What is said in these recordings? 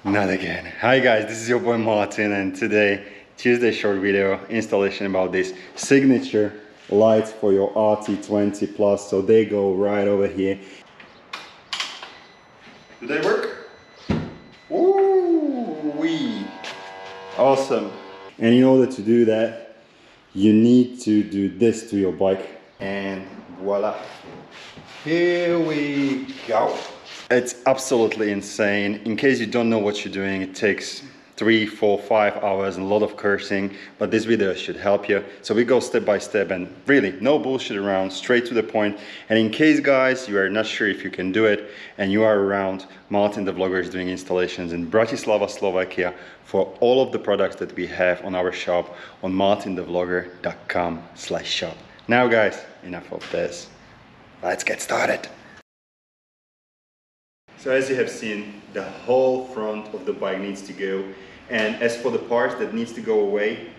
Not again. Hi guys, this is your boy Martin, and today, Tuesday short video installation about this Sidgnature lights for your RT20 Plus. So they go right over here. Do they work? Ooh wee! Awesome. And in order to do that, you need to do this to your bike, and voila! Here we go. It's absolutely insane. In case you don't know what you're doing, it takes 3, 4, 5 hours and a lot of cursing, but this video should help you. So we go step by step and really no bullshit around, straight to the point. And in case guys, you are not sure if you can do it and you are around, Martin the Vlogger is doing installations in Bratislava, Slovakia for all of the products that we have on our shop on MartinTheVlogger.com/shop. Now guys, enough of this. Let's get started. So as you have seen, the whole front of the bike needs to go, and as for the parts that needs to go away,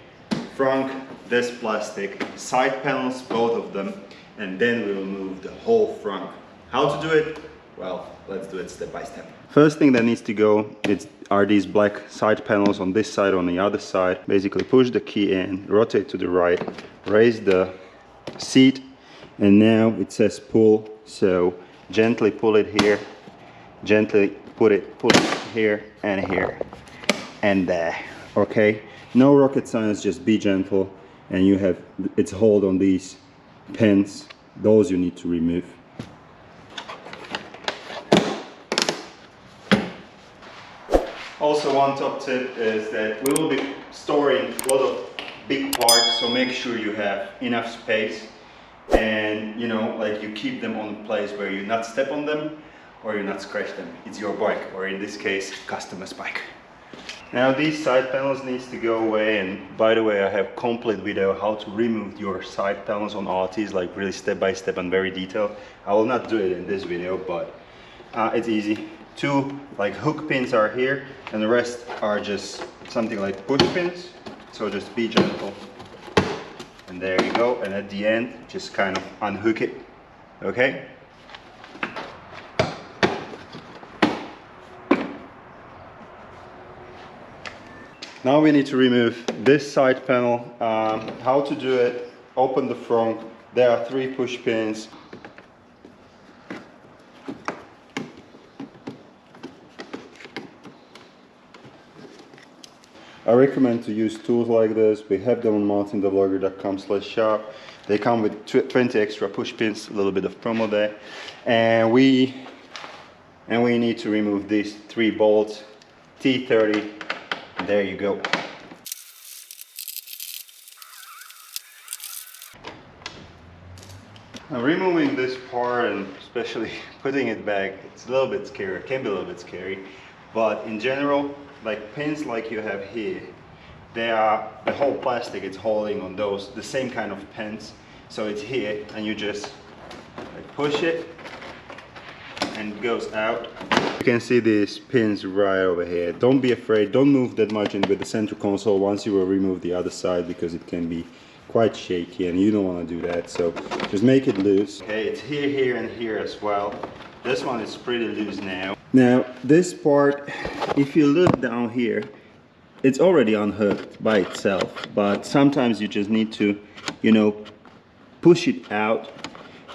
front, this plastic, side panels, both of them, and then we will move the whole front. How to do it? Well, let's do it step by step. First thing that needs to go are these black side panels on this side, on the other side. Basically push the key in, rotate to the right, raise the seat, and now it says pull, so gently pull it here. Gently pull it here and there. Okay, no rocket science, just be gentle, and you have its hold on these pins. Those you need to remove. Also, one top tip is that we will be storing a lot of big parts, so make sure you have enough space, and you know, like you keep them on a place where you not step on them or you not scratch them. It's your bike, or in this case, customer's bike. Now these side panels needs to go away, and by the way, I have complete video how to remove your side panels on RTs, like really step by step and very detailed. I will not do it in this video, but it's easy. 2 like hook pins are here, and the rest are just something like push pins. So just be gentle. And there you go, and at the end, just kind of unhook it, okay? Now we need to remove this side panel. How to do it? Open the front. There are 3 push pins. I recommend to use tools like this. We have them on MartinTheVlogger.com/shop. They come with 20 extra push pins, a little bit of promo there. And we need to remove these 3 bolts, T30. There you go. Now removing this part and especially putting it back, it's a little bit scary. It can be a little bit scary, but in general, like pins like you have here, they are the whole plastic. It's holding on those the same kind of pins. So it's here, and you just like push it, and it goes out. You can see these pins right over here. Don't be afraid, don't move that much in with the center console once you will remove the other side, because it can be quite shaky and you don't want to do that, so just make it loose. Okay, it's here, here and here as well. This one is pretty loose now. Now this part, if you look down here, it's already unhooked by itself, but sometimes you just need to, you know, push it out.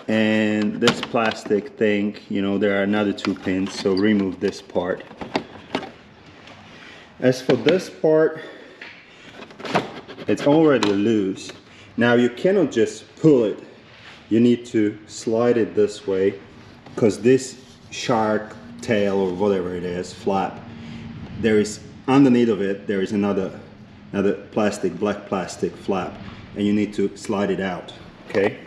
And this plastic thing, you know, there are another 2 pins, so remove this part. As for this part, it's already loose. Now you cannot just pull it, you need to slide it this way, because this shark tail or whatever it is, flap, there is underneath of it, there is another plastic, black plastic flap, and you need to slide it out, okay?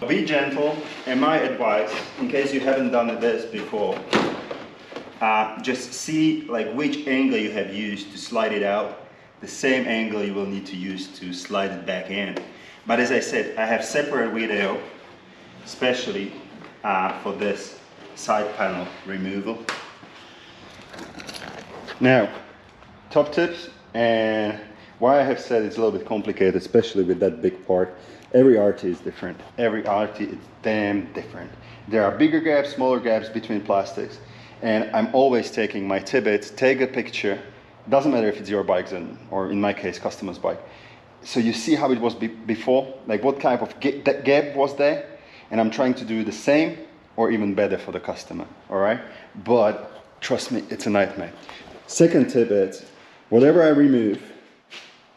Be gentle, and my advice, in case you haven't done this before, just see like which angle you have used to slide it out, the same angle you will need to use to slide it back in. But as I said, I have separate video, especially for this side panel removal. Now, top tips, and why I have said it's a little bit complicated, especially with that big part. Every RT is different. Every RT is damn different. There are bigger gaps, smaller gaps between plastics. And I'm always taking my Tibbet, take a picture. Doesn't matter if it's your bike or in my case, customer's bike. So you see how it was before, like what type of gap was there, and I'm trying to do the same or even better for the customer, all right? But trust me, it's a nightmare. Second tip is, whatever I remove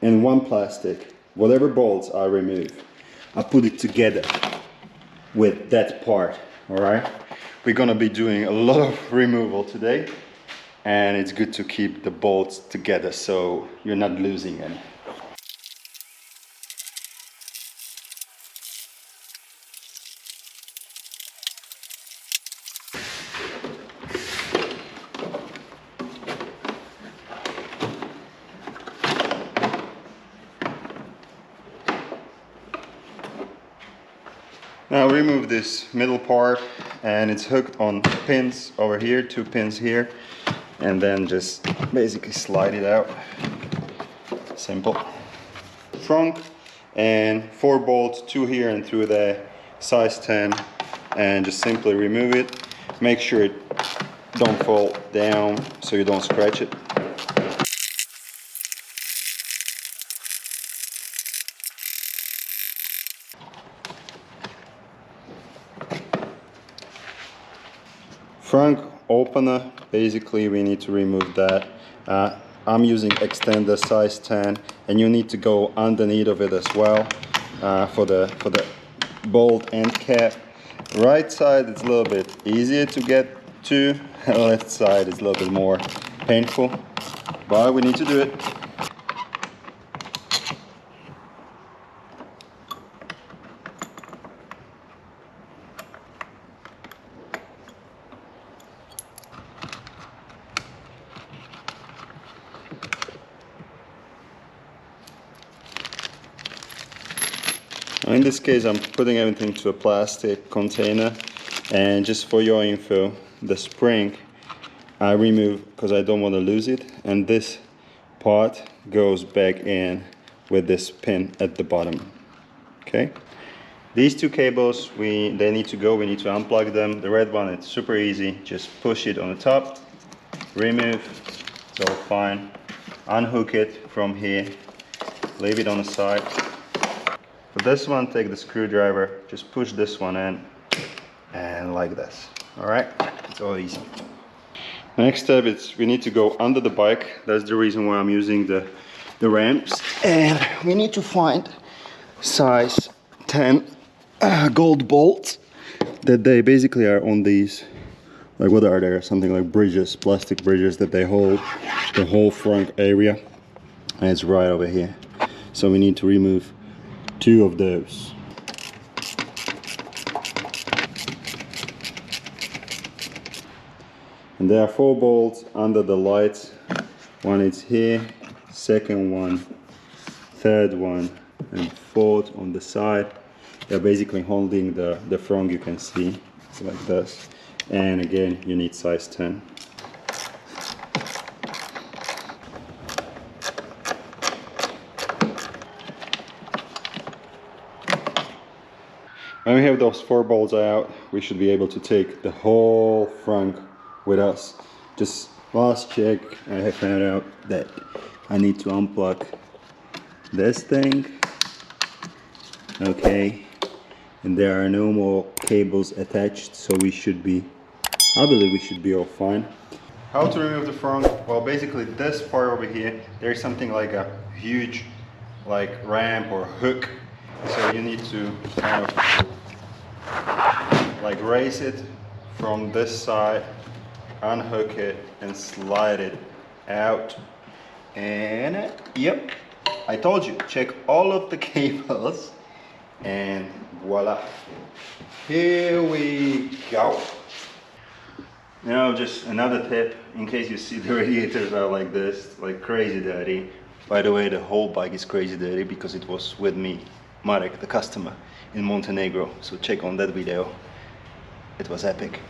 in one plastic, whatever bolts I remove, I put it together with that part, all right? We're gonna be doing a lot of removal today, and it's good to keep the bolts together so you're not losing any. Now remove this middle part, and it's hooked on pins over here, 2 pins here, and then just basically slide it out. Simple. Front and 4 bolts, 2 here and 2 there, size 10, and just simply remove it. Make sure it don't fall down so you don't scratch it. Front opener, basically we need to remove that. I'm using extender size 10, and you need to go underneath of it as well for the bolt and cap. Right side it's a little bit easier to get to, left side is a little bit more painful, but we need to do it. In this case, I'm putting everything to a plastic container, and just for your info, the spring I remove because I don't want to lose it, and this part goes back in with this pin at the bottom. Okay, these 2 cables, they need to go, we need to unplug them. The red one, it's super easy, just push it on the top, remove, it's all fine, unhook it from here, leave it on the side. For this one, take the screwdriver, just push this one in, and like this. All right, it's all easy. Next step is we need to go under the bike. That's the reason why I'm using the ramps. And we need to find size 10 gold bolts that they basically are on these, like what are there? Something like bridges, plastic bridges that they hold the whole front area. And it's right over here. So we need to remove 2 of those. And there are 4 bolts under the lights. One is here, second one, third one, and fourth on the side. They're basically holding the front, you can see. It's like this. And again, you need size 10. When we have those 4 bolts out, we should be able to take the whole front with us. Just last check, I have found out that I need to unplug this thing. Okay, and there are no more cables attached, so we should be, I believe we should be all fine. How to remove the front? Well, basically this part over here, there's something like a huge ramp or hook. So you need to kind of raise it from this side, unhook it, and slide it out. And yep, I told you, check all of the cables, and voila, here we go. Now just another tip, in case you see the radiators are like this, like crazy dirty. By the way, the whole bike is crazy dirty because it was with me, Marek, the customer, in Montenegro. So check on that video. It was epic.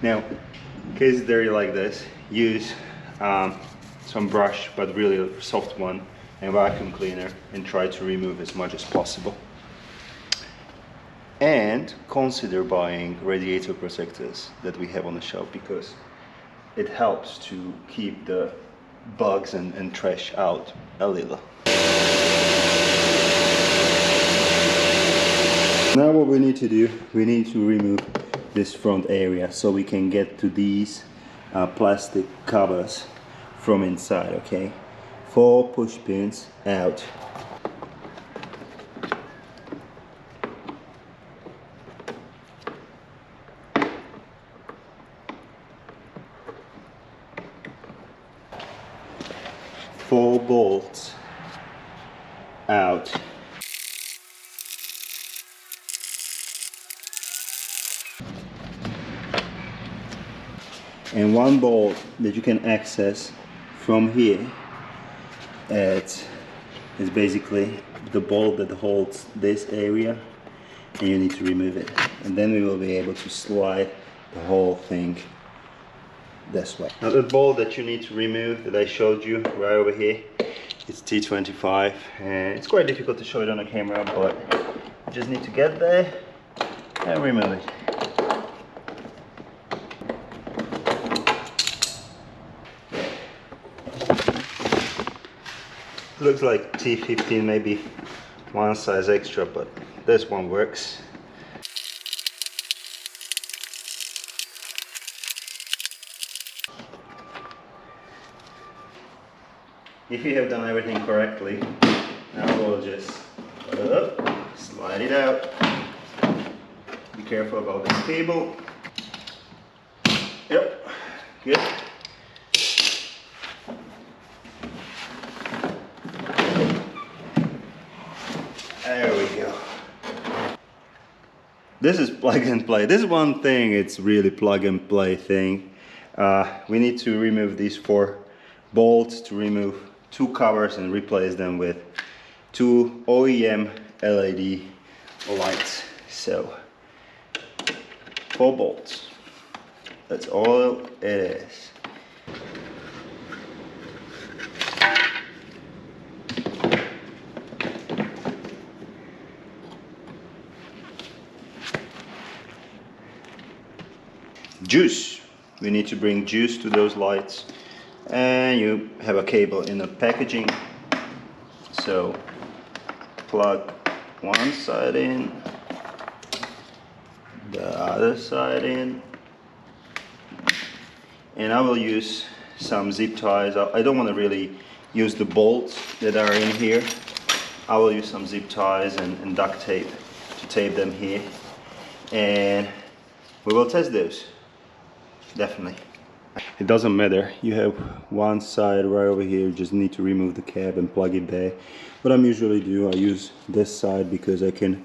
Now, in case it's dirty like this, use some brush, but really a soft one, and vacuum cleaner and try to remove as much as possible. And consider buying radiator protectors that we have on the shelf, because it helps to keep the bugs and trash out a little. Now what we need to do, we need to remove this front area so we can get to these plastic covers from inside, okay? 4 push pins out. Four bolts out. And 1 bolt that you can access from here. It's basically the bolt that holds this area, and you need to remove it. And then we will be able to slide the whole thing this way. Now the bolt that you need to remove that I showed you right over here, it's T25, and it's quite difficult to show it on a camera, but you just need to get there and remove it. Looks like T15, maybe 1 size extra, but this one works. If you have done everything correctly, now we'll just slide it out. Be careful about this cable. Yep, good. There we go. This is plug and play. This is one thing, it's really plug and play thing. We need to remove these 4 bolts to remove 2 covers and replace them with 2 OEM LED lights. So 4 bolts. That's all it is. Juice. We need to bring juice to those lights, and you have a cable in the packaging. So plug one side in, the other side in, and I will use some zip ties. I don't want to really use the bolts that are in here. I will use some zip ties and duct tape to tape them here, and we will test those. Definitely. It doesn't matter. You have one side right over here. You just need to remove the cap and plug it there. What I'm usually do, I use this side because I can,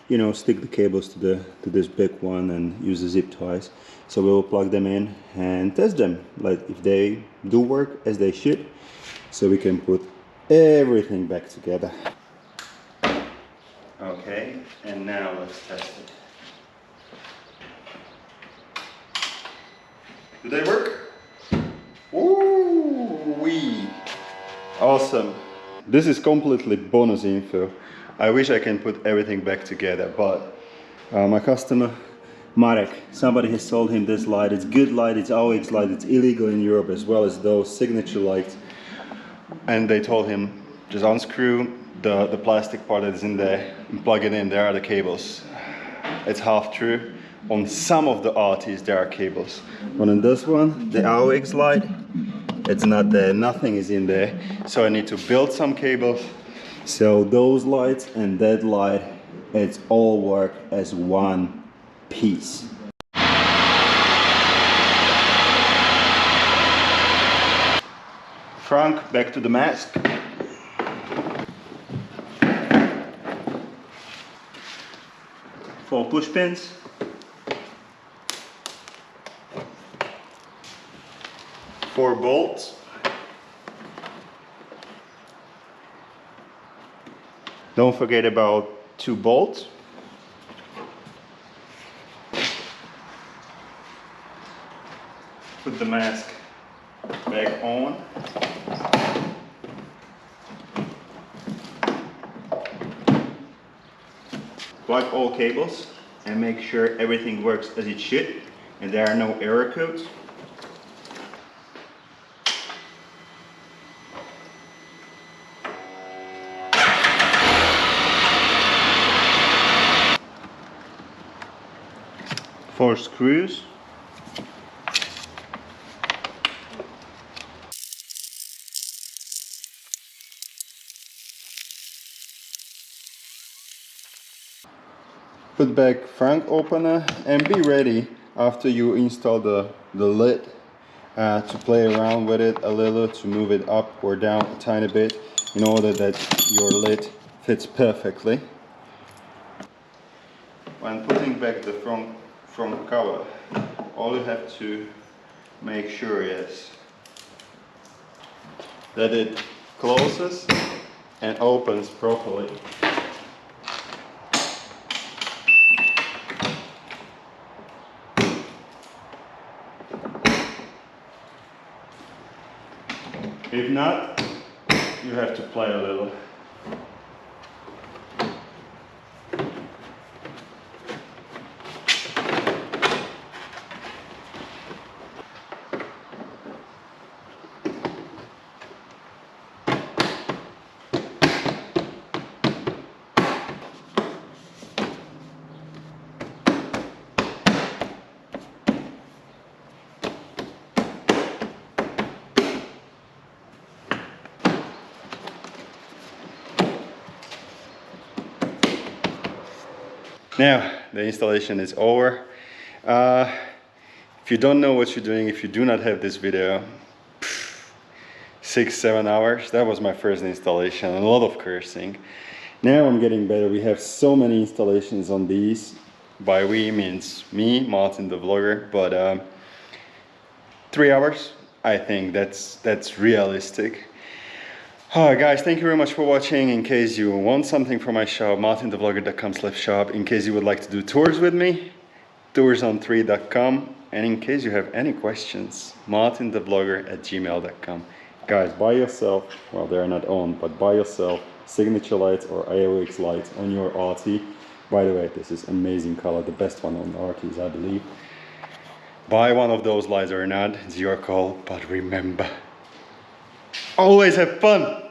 you know, stick the cables to this big one and use the zip ties. So we'll plug them in and test them, like if they do work as they should, so we can put everything back together. Okay, and now let's test it. Do they work? Ooh-wee! Awesome. This is completely bonus info. I wish I can put everything back together, but my customer, Marek, somebody has sold him this light. It's good light, it's AUX light, it's illegal in Europe as well as those Sidgnature lights. And they told him, just unscrew the plastic part that is in there and plug it in. There are the cables. It's half true. On some of the RTs there are cables. But on this one, the AUX light, it's not there, nothing is in there. So I need to build some cables. So those lights and that light, it's all work as one piece. Front, back to the mask. Four push pins. Four bolts. Don't forget about 2 bolts. Put the mask back on. plug all cables and make sure everything works as it should and there are no error codes. Four screws. Put back front opener and be ready after you install the lid to play around with it a little, to move it up or down a tiny bit in order that your lid fits perfectly. When putting back the front cover, all you have to make sure is that it closes and opens properly. If not, you have to play a little. Now, the installation is over. If you don't know what you're doing, if you do not have this video, 6-7 hours, that was my first installation, a lot of cursing. Now I'm getting better. We have so many installations on these. By we means me, Martin the vlogger, but 3 hours, I think that's realistic. Alright guys, thank you very much for watching. In case you want something from my shop, MartinTheVlogger.com/shop. In case you would like to do tours with me, tourson3.com. And in case you have any questions, MartinTheVlogger@gmail.com. Guys, buy yourself, well they're not on, but buy yourself Sidgnature lights or AOX lights on your RT. By the way, this is amazing color, the best one on the RTs, I believe. Buy one of those lights or not, it's your call, but remember, always have fun!